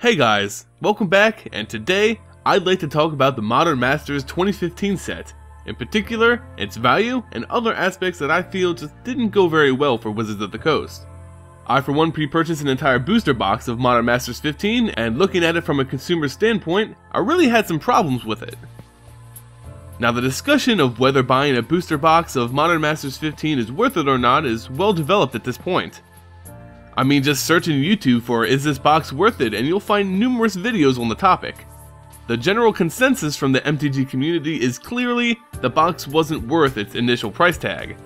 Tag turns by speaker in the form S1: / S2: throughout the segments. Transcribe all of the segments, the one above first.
S1: Hey guys, welcome back, and today I'd like to talk about the Modern Masters 2015 set, in particular its value and other aspects that I feel just didn't go very well for Wizards of the Coast. I for one pre-purchased an entire booster box of Modern Masters 15, and looking at it from a consumer standpoint, I really had some problems with it. Now the discussion of whether buying a booster box of Modern Masters 15 is worth it or not is well developed at this point. I mean, just search in YouTube for "is this box worth it" and you'll find numerous videos on the topic. The general consensus from the MTG community is clearly the box wasn't worth its initial price tag.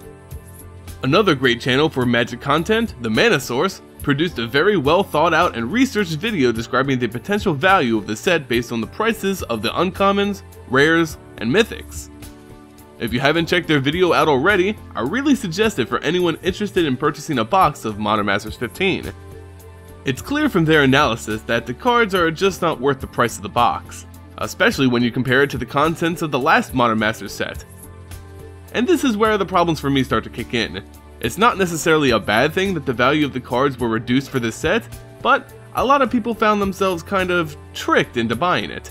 S1: Another great channel for Magic content, The Mana Source, produced a very well thought out and researched video describing the potential value of the set based on the prices of the uncommons, rares, and mythics. If you haven't checked their video out already, I really suggest it for anyone interested in purchasing a box of Modern Masters 15. It's clear from their analysis that the cards are just not worth the price of the box, especially when you compare it to the contents of the last Modern Masters set. And this is where the problems for me start to kick in. It's not necessarily a bad thing that the value of the cards were reduced for this set, but a lot of people found themselves kind of tricked into buying it.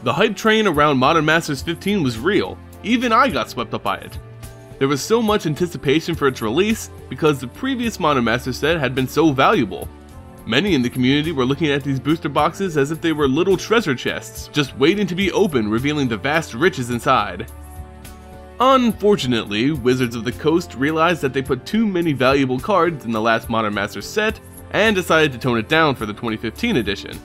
S1: The hype train around Modern Masters 15 was real. Even I got swept up by it. There was so much anticipation for its release because the previous Modern Masters set had been so valuable. Many in the community were looking at these booster boxes as if they were little treasure chests, just waiting to be opened, revealing the vast riches inside. Unfortunately, Wizards of the Coast realized that they put too many valuable cards in the last Modern Masters set and decided to tone it down for the 2015 edition.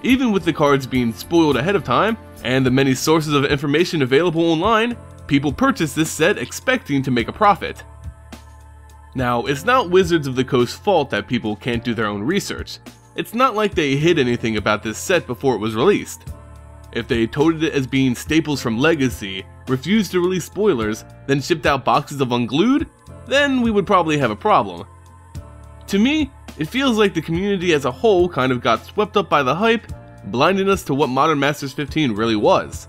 S1: Even with the cards being spoiled ahead of time, and the many sources of information available online, people purchased this set expecting to make a profit. Now, it's not Wizards of the Coast's fault that people can't do their own research. It's not like they hid anything about this set before it was released. If they touted it as being staples from Legacy, refused to release spoilers, then shipped out boxes of Unglued, then we would probably have a problem. To me, it feels like the community as a whole kind of got swept up by the hype, blinding us to what Modern Masters 15 really was.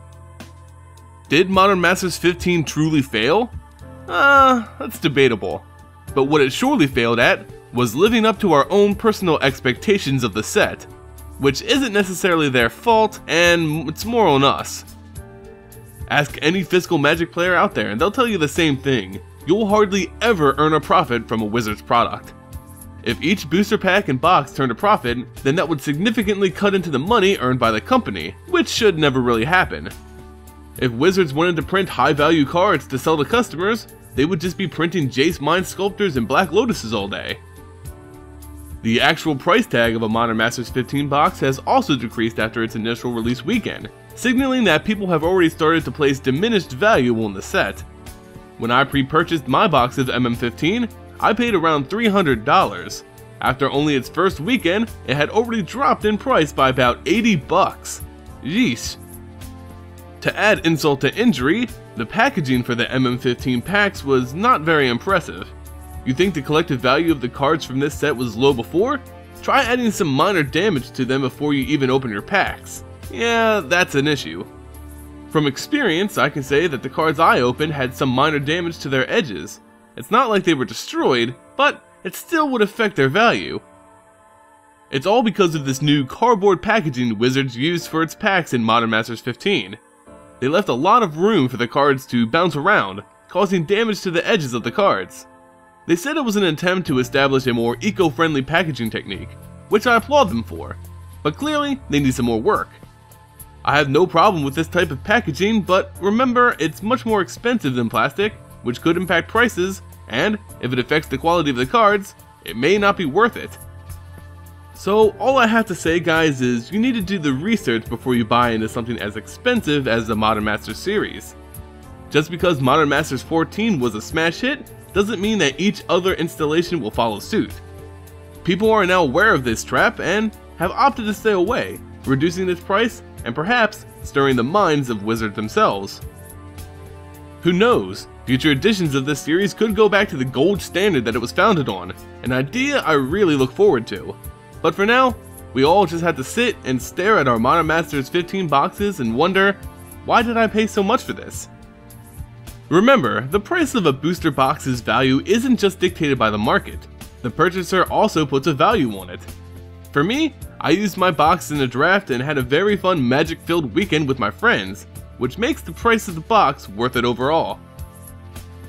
S1: Did Modern Masters 15 truly fail? That's debatable. But what it surely failed at was living up to our own personal expectations of the set, which isn't necessarily their fault, and it's more on us. Ask any physical Magic player out there and they'll tell you the same thing. You'll hardly ever earn a profit from a Wizards product. If each booster pack and box turned a profit, then that would significantly cut into the money earned by the company, which should never really happen. If Wizards wanted to print high value cards to sell to customers, they would just be printing Jace Mind Sculptors and Black Lotuses all day. The actual price tag of a Modern Masters 15 box has also decreased after its initial release weekend, signaling that people have already started to place diminished value on the set. When I pre-purchased my box of MM15, I paid around $300. After only its first weekend, it had already dropped in price by about 80 bucks. Yeesh. To add insult to injury, the packaging for the MM15 packs was not very impressive. You think the collective value of the cards from this set was low before? Try adding some minor damage to them before you even open your packs. Yeah, that's an issue. From experience, I can say that the cards I opened had some minor damage to their edges. It's not like they were destroyed, but it still would affect their value. It's all because of this new cardboard packaging Wizards used for its packs in Modern Masters 15. They left a lot of room for the cards to bounce around, causing damage to the edges of the cards. They said it was an attempt to establish a more eco-friendly packaging technique, which I applaud them for, but clearly they need some more work. I have no problem with this type of packaging, but remember, it's much more expensive than plastic, which could impact prices, and if it affects the quality of the cards, it may not be worth it. So all I have to say, guys, is you need to do the research before you buy into something as expensive as the Modern Masters series. Just because Modern Masters 14 was a smash hit, doesn't mean that each other installation will follow suit. People are now aware of this trap and have opted to stay away, reducing its price and perhaps stirring the minds of Wizards themselves. Who knows? Future editions of this series could go back to the gold standard that it was founded on, an idea I really look forward to. But for now, we all just have to sit and stare at our Modern Masters 15 boxes and wonder, why did I pay so much for this? Remember, the price of a booster box's value isn't just dictated by the market. The purchaser also puts a value on it. For me, I used my box in a draft and had a very fun magic-filled weekend with my friends, which makes the price of the box worth it overall.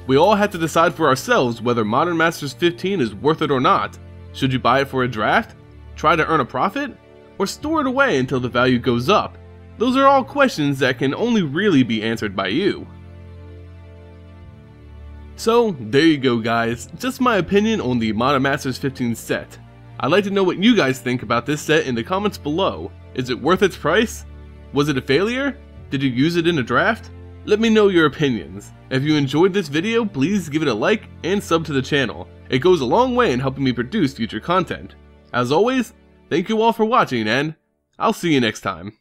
S1: We all have to decide for ourselves whether Modern Masters 15 is worth it or not. Should you buy it for a draft, try to earn a profit, or store it away until the value goes up? Those are all questions that can only really be answered by you. So, there you go guys, just my opinion on the Modern Masters 15 set. I'd like to know what you guys think about this set in the comments below. Is it worth its price? Was it a failure? Did you use it in a draft? Let me know your opinions. If you enjoyed this video, please give it a like and sub to the channel. It goes a long way in helping me produce future content. As always, thank you all for watching and I'll see you next time.